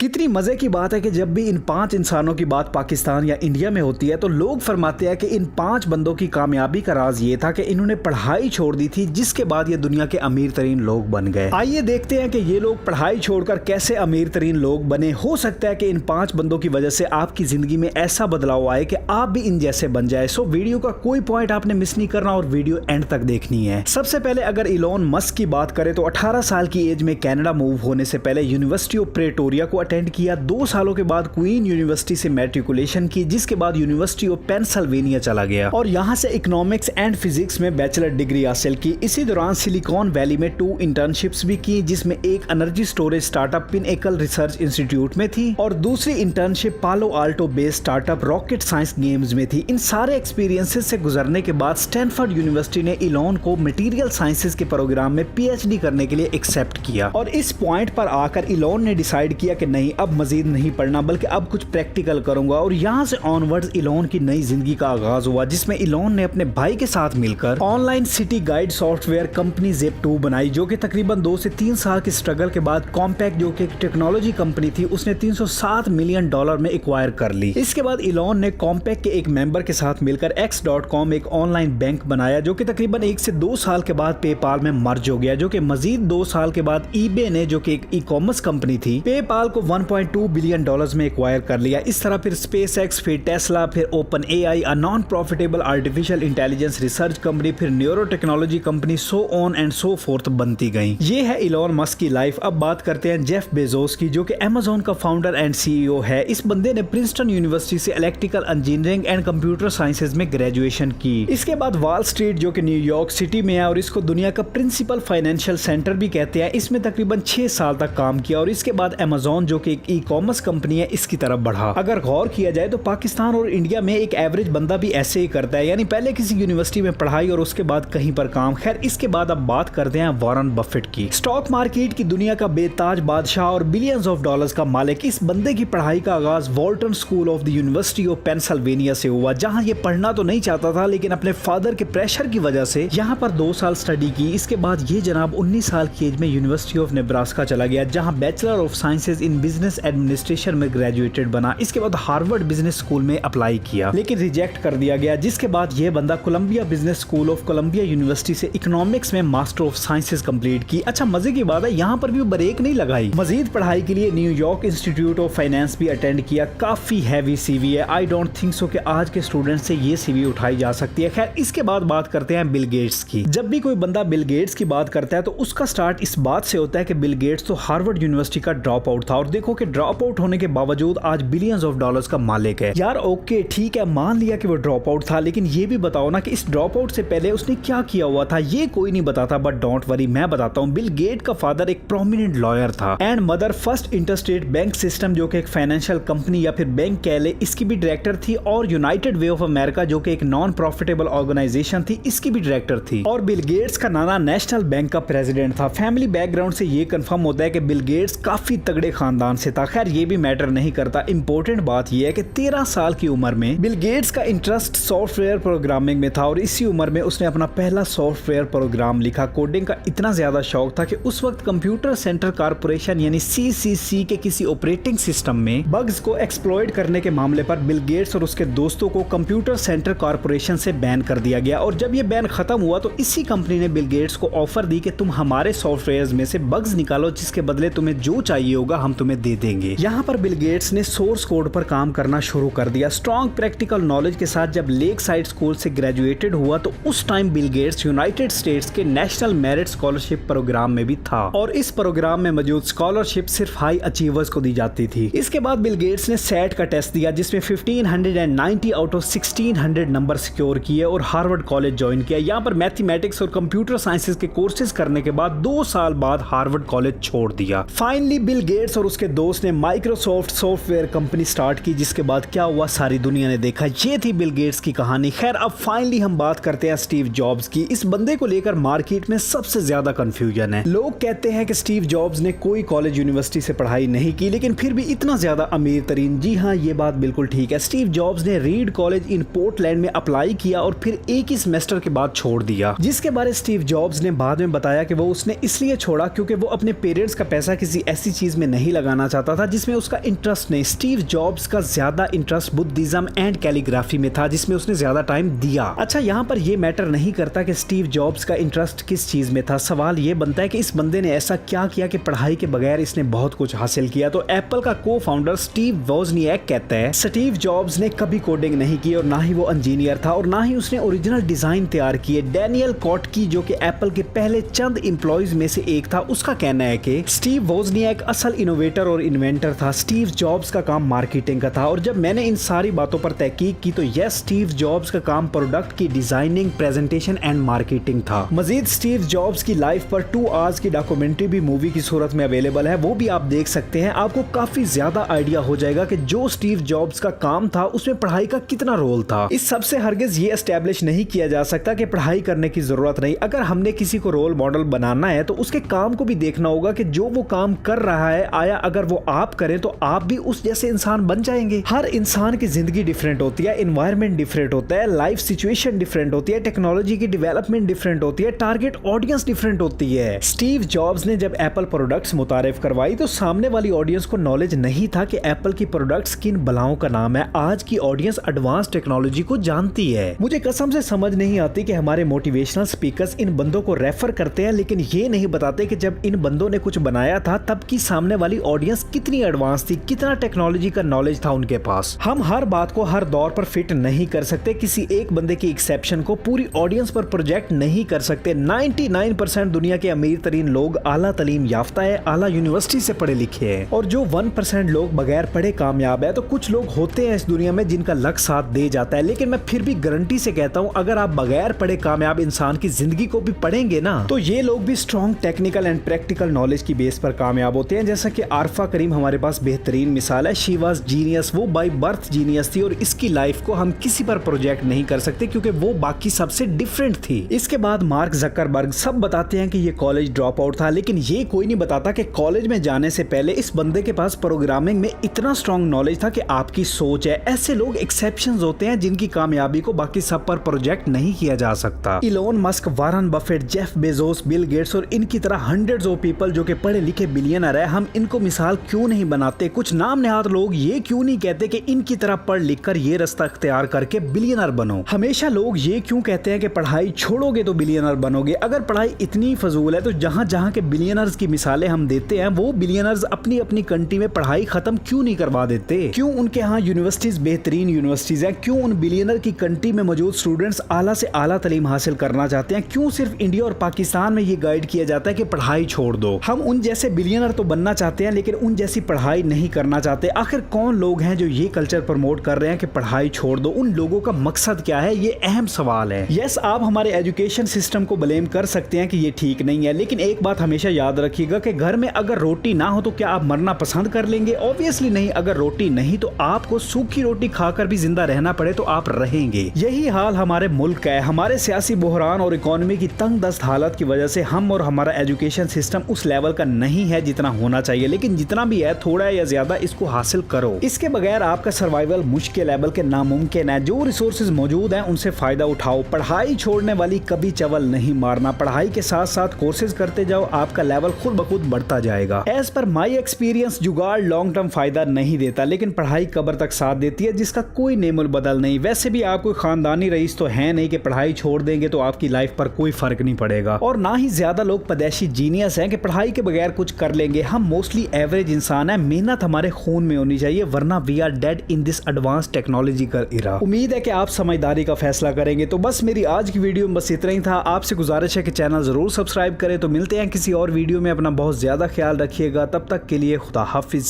कितनी मजे की बात है कि जब भी इन 5 इंसानों की बात पाकिस्तान या इंडिया में होती है तो लोग फरमाते हैं कि इन 5 बंदों की कामयाबी का राज ये था कि इन्होंने पढ़ाई छोड़ दी थी, जिसके बाद ये दुनिया के अमीर तरीन लोग बन गए। आइए देखते हैं कि ये लोग पढ़ाई छोड़कर कैसे अमीर तरीन लोग बने। हो सकता है कि इन 5 बंदों की वजह से आपकी जिंदगी में ऐसा बदलाव आए कि आप भी इन जैसे बन जाए। सो वीडियो का कोई पॉइंट आपने मिस नहीं करना और वीडियो एंड तक देखनी है। सबसे पहले अगर इलॉन मस्क की बात करें तो 18 साल की एज में कनाडा मूव होने से पहले यूनिवर्सिटी ऑफ प्रेटोरिया को अटेंड किया। 2 सालों के बाद क्वीन यूनिवर्सिटी से मैट्रिकुलेशन की, जिसके बाद यूनिवर्सिटी ऑफ पेंसिल्वेनिया चला गया और यहाँ से इकोनॉमिक्स एंड फिजिक्स में बैचलर डिग्री हासिल की। इसी दौरान सिलिकॉन वैली में 2 इंटर्नशिप्स भी की, जिसमें एक energy storage startup Pinnacle research institute में थी और दूसरी internship Palo Alto based startup Rocket Science Games में थी। इन सारे एक्सपीरियंसेस से गुजरने के बाद स्टैनफोर्ड यूनिवर्सिटी ने इलॉन को मटेरियल साइंसेज के प्रोग्राम में पीएचडी करने के लिए एक्सेप्ट किया और इस पॉइंट पर आकर इलॉन ने डिसाइड किया कि नहीं, अब मजीद नहीं पढ़ना बल्कि अब कुछ प्रैक्टिकल करूंगा। और यहाँ से ऑनवर्ड्स इलॉन की नई जिंदगी का आगाज हुआ, जिसमें इलॉन ने अपने भाई के साथ मिलकर online city guide software company Zip2 बनाई, जो कि तकरीबन 2 से 3 साल के स्ट्रगल के बाद कॉम्पैक्ट, जो कि एक टेक्नोलॉजी कंपनी थी, उसने $307 मिलियन में एक्वायर कर ली। इसके बाद इलॉन ने कॉम्पैक्ट के एक मेंबर के साथ मिलकर X.com एक ऑनलाइन बैंक बनाया, जो कि तकरीबन 1 से 2 साल के बाद पेपाल में मर्ज हो गया, जो कि मजीद 2 साल के बाद eBay ने, जो कि एक ई कॉमर्स कंपनी थी, पेपाल को $1.2 बिलियन में एक्वायर कर लिया। इस तरह फिर SpaceX, फिर टेस्ला, फिर OpenAI, non profitable artificial intelligence research company, फिर neuro technology company, so on and so forth बनती गई। ये है इलॉन मस्क की लाइफ। अब बात करते हैं जेफ बेजोस की, जो कि Amazon का फाउंडर एंड CEO है। इस बंदे ने प्रिंसटन यूनिवर्सिटी से electrical engineering and computer sciences में ग्रेजुएशन की। इसके बाद वॉल स्ट्रीट, जो कि न्यूयॉर्क सिटी में है और इसको दुनिया का प्रिंसिपल फाइनेंशियल सेंटर भी कहते हैं, इसमें तकरीबन 6 साल तक काम किया और इसके बाद Amazon, जो कि एक ई कॉमर्स कंपनी है, इसकी तरफ बढ़ा। अगर गौर किया जाए तो पाकिस्तान और इंडिया में एक एवरेज बंदा भी ऐसे ही करता है, यानी पहले किसी यूनिवर्सिटी में पढ़ाई और उसके बाद कहीं पर काम। खैर, इसके बाद अब बात करते हैं वॉरेन बफेट की। स्टॉक मार्केट की दुनिया का बेताज बादशाह और बिलियंस ऑफ डॉलर्स का मालिक। इस बंदे की पढ़ाई का आगाज वॉल्टन school of the university of Pennsylvania से हुआ, जहां ये पढ़ना तो नहीं चाहता था, लेकिन अपने फादर के प्रेशर की वजह से यहाँ पर 2 साल स्टडी की। इसके बाद ये जनाब 19 साल की एज में यूनिवर्सिटी ऑफ नेब्रास्का चला गया, जहाँ bachelor of sciences in business administration में ग्रेजुएटेड बना। इसके बाद हार्वर्ड बिजनेस स्कूल में अप्लाई किया, लेकिन रिजेक्ट कर दिया गया। जिसके बाद यह बंदा Columbia business school of Columbia university से इकोनॉमिक्स में मास्टर ऑफ साइंसेज कंप्लीट की। अच्छा, मजे की बात है, यहाँ पर भी ब्रेक नहीं लगाई। मजीद पढ़ाई के लिए न्यूयॉर्क इंस्टीट्यूट ऑफ फाइनेंस भी अटेंड किया। काफी हैवी सीवी है। आई डोंट थिंक सो कि आज के स्टूडेंट से ये सीवी उठाई जा सकती है। खैर, इसके बाद बात करते हैं बिल गेट्स की। जब भी कोई बंदा बिल गेट्स की बात करता है तो उसका स्टार्ट इस बात से होता है कि बिल गेट्स तो हार्वर्ड यूनिवर्सिटी का ड्रॉप आउट था और देखो कि ड्रॉप आउट होने के बावजूद आज बिलियंस ऑफ डॉलर्स का मालिक है। यार ओके, ठीक है, मान लिया कि वो ड्रॉप आउट था, लेकिन ये भी बताओ ना कि इस ड्रॉप आउट से पहले उसने क्या किया हुआ था। ये कोई नहीं बताता, बट डोंट वरी, मैं बताता हूँ। बिल गेट का फादर एक प्रोमिनेंट लॉयर था and mother first interstate bank system, जो कि एक फाइनेंशियल कंपनी या फिर बैंक कह ले, इसकी भी डायरेक्टर थी। और यूनाइटेड वे ऑफ अमेरिका, जो कि एक नॉन प्रॉफिटेबल ऑर्गेनाइजेशन थी, इसकी भी डायरेक्टर थी। और बिल गेट्स का नाना नेशनल बैंक का प्रेसिडेंट था। फैमिली बैकग्राउंड से ये कंफर्म होता है कि बिल गेट्स काफी तगड़े खानदान से था। खैर, ये भी मैटर नहीं करता। इंपॉर्टेंट बात यह है कि 13 साल की उम्र में बिल गेट्स का इंटरेस्ट सॉफ्टवेयर प्रोग्रामिंग में था और इसी उम्र में उसने अपना पहला सॉफ्टवेयर प्रोग्राम लिखा। कोडिंग का इतना ज्यादा शौक था कि उस वक्त कंप्यूटर सेंटर कॉर्पोरेशन यानी CCC के किसी ऑपरेटिंग सिस्टम में बग्स को एक्सप्लॉइट करने के मामले पर बिल गेट्स और उसके दोस्तों को कंप्यूटर सेंटर कॉर्पोरेशन से बैन कर दिया गया। और जब यह बैन खत्म हुआ तो इसी कंपनी ने बिल गेट्स को ऑफर दी कि तुम हमारे सॉफ्टवेयर में से बग्स निकालो, जिसके बदले तुम्हें जो चाहिए होगा हम तुम्हें दे देंगे। यहाँ पर बिल गेट्स ने सोर्स कोड पर काम करना शुरू कर दिया। स्ट्रॉन्ग प्रैक्टिकल नॉलेज के साथ जब लेक साइड स्कूल से ग्रेजुएटेड हुआ तो उस time Bill Gates United states के नेशनल मेरिट स्कॉलरशिप प्रोग्राम में भी था और इस प्रोग्राम में मौजूद स्कॉलरशिप सिर्फ हाई अचीवर्स को दी जाती थी। इसके बाद बिल गेट्स ने सेट का टेस्ट दिया, जिसमें 1590 आउट ऑफ 1600 नंबर सिक्योर किए और हार्वर्ड कॉलेज ज्वाइन किया। यहाँ पर मैथमेटिक्स और कंप्यूटर साइंसेज के कोर्सेज करने के बाद 2 साल बाद हार्वर्ड कॉलेज छोड़ दिया। फाइनली बिल गेट्स और उसके दोस्त ने माइक्रोसॉफ्ट सॉफ्टवेयर कंपनी स्टार्ट की, जिसके बाद क्या हुआ सारी दुनिया ने देखा। ये थी बिल गेट्स की कहानी। खैर, अब फाइनली हम बात करते हैं स्टीव जॉब्स की। इस बंदे को लेकर मार्केट में सबसे ज्यादा कंफ्यूजन है। लोग कहते हैं कि स्टीव जॉब्स ने कोई कॉलेज यूनिवर्सिटी से पढ़ाई नहीं की, लेकिन फिर भी इतना ज्यादा अमीर तरीन। जी हाँ, ये बात बिल्कुल ठीक है। स्टीव जॉब्स ने रीड कॉलेज इन पोर्टलैंड में अप्लाई किया और फिर एक ही सेमेस्टर के बाद छोड़ दिया, जिसके बारे स्टीव जॉब्स ने बाद में बताया कि वो उसने इसलिए छोड़ा क्योंकि वो अपने पेरेंट्स का पैसा किसी ऐसी चीज में नहीं लगाना लगाना चाहता था, जिसमें उसका इंटरेस्ट नहीं, स्टीव जॉब्स का ज्यादा इंटरेस्ट बुद्धिज्म एंड कैलीग्राफी में था, जिसमें उसने ज्यादा टाइम दिया। अच्छा, यहाँ पर ये मैटर नहीं करता कि स्टीव जॉब्स का इंटरेस्ट किस चीज में था, सवाल ये बनता है कि इस बंदे ने ऐसा क्या किया कि पढ़ाई के बगैर इसने बहुत कुछ हासिल किया। तो एप्पल का को फाउंडर स्टीव वोजनिएक कहता है, स्टीव जॉब्स ने कभी कोडिंग नहीं की और ना ही वो इंजीनियर था और ना ही उसने ओरिजिनल डिजाइन तैयार किए। डैनियल कॉटकी जो कि एप्पल के पहले चंद एम्प्लॉइज में से एक था, उसका कहना है कि स्टीव वोजनिएक असल इनोवेटर और इन्वेंटर था, स्टीव जॉब्स का काम मार्केटिंग का था। और जब मैंने इन सारी बातों पर तहकीक की तो यस, स्टीव जॉब्स का काम प्रोडक्ट की डिजाइनिंग, प्रेजेंटेशन एंड मार्केटिंग था। मजीद स्टीव जॉब्स की लाइफ पर 2 आवर्स की डॉक्यूमेंट्री भी मूवी की सूरत में अवेलेबल है, वो भी आप देख सकते हैं। आपको काफी ज्यादा आइडिया हो जाएगा कि जो स्टीव जॉब्स का काम था उसमें पढ़ाई का कितना रोल था। इस सबसे हरगिज ये एस्टेब्लिश नहीं किया जा सकता कि पढ़ाई करने की जरूरत नहीं। अगर हमने किसी को रोल मॉडल बनाना है तो उसके काम को भी देखना होगा कि जो वो काम कर रहा है, आया अगर वो आप करें तो आप भी उस जैसे इंसान बन जाएंगे। हर इंसान की जिंदगी डिफरेंट होती है, एनवायरनमेंट डिफरेंट होता है, लाइफ सिचुएशन डिफरेंट होती है, टेक्नोलॉजी की डेवलपमेंट डिफरेंट होती है, टारगेट ऑडियंस डिफरेंट होती है। स्टीव जॉब्स ने जब एप्पल प्रोडक्ट्स मुतारिफ करवाई तो सामने वाली ऑडियंस को नॉलेज नहीं था कि एप्पल की प्रोडक्ट्स किन बलाओं का नाम है। आज की ऑडियंस एडवांस टेक्नोलॉजी को जानती है। मुझे कसम से समझ नहीं आती कि हमारे मोटिवेशनल स्पीकर्स इन बंदों को रेफर करते हैं लेकिन ये नहीं बताते कि जब इन बंदों ने कुछ बनाया था तब की सामने वाली ऑडियंस कितनी एडवांस थी, कितना टेक्नोलॉजी का नॉलेज था उनके पास। हम हर बात को हर दौर पर फिट नहीं कर सकते, किसी एक बंदे की एक्सेप्शन को पूरी ऑडियंस पर प्रोजेक्ट नहीं कर सकते। 99% दुनिया के अमीर तरीन लोग आला तालीम याफ्ता है, आला यूनिवर्सिटी से पढ़े लिखे हैं और जो 1% लोग बगैर पढ़े कामयाब है। तो कुछ लोग होते हैं इस दुनिया में जिनका लक साथ दे जाता है, लेकिन मैं फिर भी गारंटी से कहता हूं अगर आप बगैर पढ़े कामयाब इंसान की जिंदगी को भी पढ़ेंगे ना तो ये लोग भी strong technical and practical knowledge की बेस पर कामयाब होते हैं। जैसा कि आरफा करीम हमारे पास बेहतरीन मिसाल है। शी वाज जीनियस, वो बाय बर्थ जीनियस थी और इसकी लाइफ को हम किसी पर प्रोजेक्ट नहीं कर सकते क्योंकि वो बाकी सबसे डिफरेंट थी। इसके बाद मार्क जकरबर्ग, सब बताते हैं कि ये कॉलेज ड्रॉप आउट था, लेकिन ये कोई नहीं बताता कि कॉलेज में जाने से पहले इस बंदे के पास प्रोग्रामिंग में इतना स्ट्रॉन्ग नॉलेज था कि आपकी सोच है। ऐसे लोग एक्सेप्शंस होते हैं जिनकी कामयाबी को बाकी सब पर प्रोजेक्ट नहीं किया जा सकता। Elon Musk, Warren Buffett, Jeff Bezos, Bill Gates और इनकी तरह हंड्रेड्स ऑफ पीपल जो कि पढ़े लिखे बिलियनर है, हम इनको मिसाल क्यों नहीं बनाते? कुछ नाम नेहाद लोग ये क्यों नहीं कहते कि इनकी तरह पढ़ लिख कर ये रास्ता इख्तियार करके बिलियनर बनो? हमेशा लोग ये क्यों कहते हैं कि पढ़ाई छोड़ोगे तो बिलियनर बनोगे? अगर पढ़ाई इतनी फजूल है तो जहाँ जहाँ के बिलियनर्स की मिसालें हम देते हैं वो बिलियनर्स अपनी अपनी कंट्री में पढ़ाई खत्म क्यों नहीं करवा देते? क्यों उनके यहाँ यूनिवर्सिटीज बेहतरीन यूनिवर्सिटीज है? क्यों उन बिलियनर की कंट्री में मौजूद स्टूडेंट्स आला से आला तालीम हासिल करना चाहते हैं? क्यों सिर्फ इंडिया और पाकिस्तान में ये गाइड किया जाता है कि पढ़ाई छोड़ दो? हम उन जैसे बिलियनर तो बनना चाहते हैं लेकिन उन जैसी पढ़ाई नहीं करना चाहते। आखिर कौन लोग हैं जो ये कल्चर प्रमोट कर रहे हैं कि पढ़ाई छोड़ दो? उन लोगों का मकसद क्या है? ये अहम सवाल है। यस, आप हमारे एजुकेशन सिस्टम को ब्लेम कर सकते हैं कि ये ठीक नहीं है, लेकिन एक बात हमेशा याद रखिएगा कि घर में अगर रोटी ना हो तो क्या आप मरना पसंद कर लेंगे? ऑब्वियसली नहीं। अगर रोटी नहीं तो आपको सूखी रोटी खाकर भी जिंदा रहना पड़े तो आप रहेंगे। यही हाल हमारे मुल्क का है। हमारे सियासी बहरान और इकोनॉमी की तंग दस्त हालत की वजह से हम और हमारा एजुकेशन सिस्टम उस लेवल का नहीं है जितना होना चाहिए, लेकिन जितना भी है थोड़ा या ज्यादा इसको हासिल करो। इसके बगैर आपका सर्वाइवल मुश्किल लेवल के नामुमकिन है। जो रिसोर्सेज मौजूद हैं उनसे फायदा उठाओ। पढ़ाई छोड़ने वाली कभी चवल नहीं मारना। पढ़ाई के साथ साथ कोर्सेज करते जाओ, आपका लेवल खुद ब खुद बढ़ता जाएगा। एज पर माई एक्सपीरियंस, जुगाड़ लॉन्ग टर्म फायदा नहीं देता लेकिन पढ़ाई कब्र तक साथ देती है जिसका कोई नेमुल बदल नहीं। वैसे भी आप कोई खानदानी रईस तो है नहीं कि पढ़ाई छोड़ देंगे तो आपकी लाइफ पर कोई फर्क नहीं पड़ेगा, और ना ही ज्यादा लोग पैदाइशी जीनियस हैं कि पढ़ाई के बगैर कुछ कर लेंगे। हम मोस्टली एवरेज इंसान है। मेहनत हमारे खून में होनी चाहिए वरना we are dead in this advance technological era. उम्मीद है कि आप समझदारी का फैसला करेंगे। तो बस मेरी आज की वीडियो में बस इतना ही था। आपसे गुजारिश है कि चैनल जरूर सब्सक्राइब करें। तो मिलते हैं किसी और वीडियो में। अपना बहुत ज्यादा ख्याल रखिएगा। तब तक के लिए खुदा हाफिज।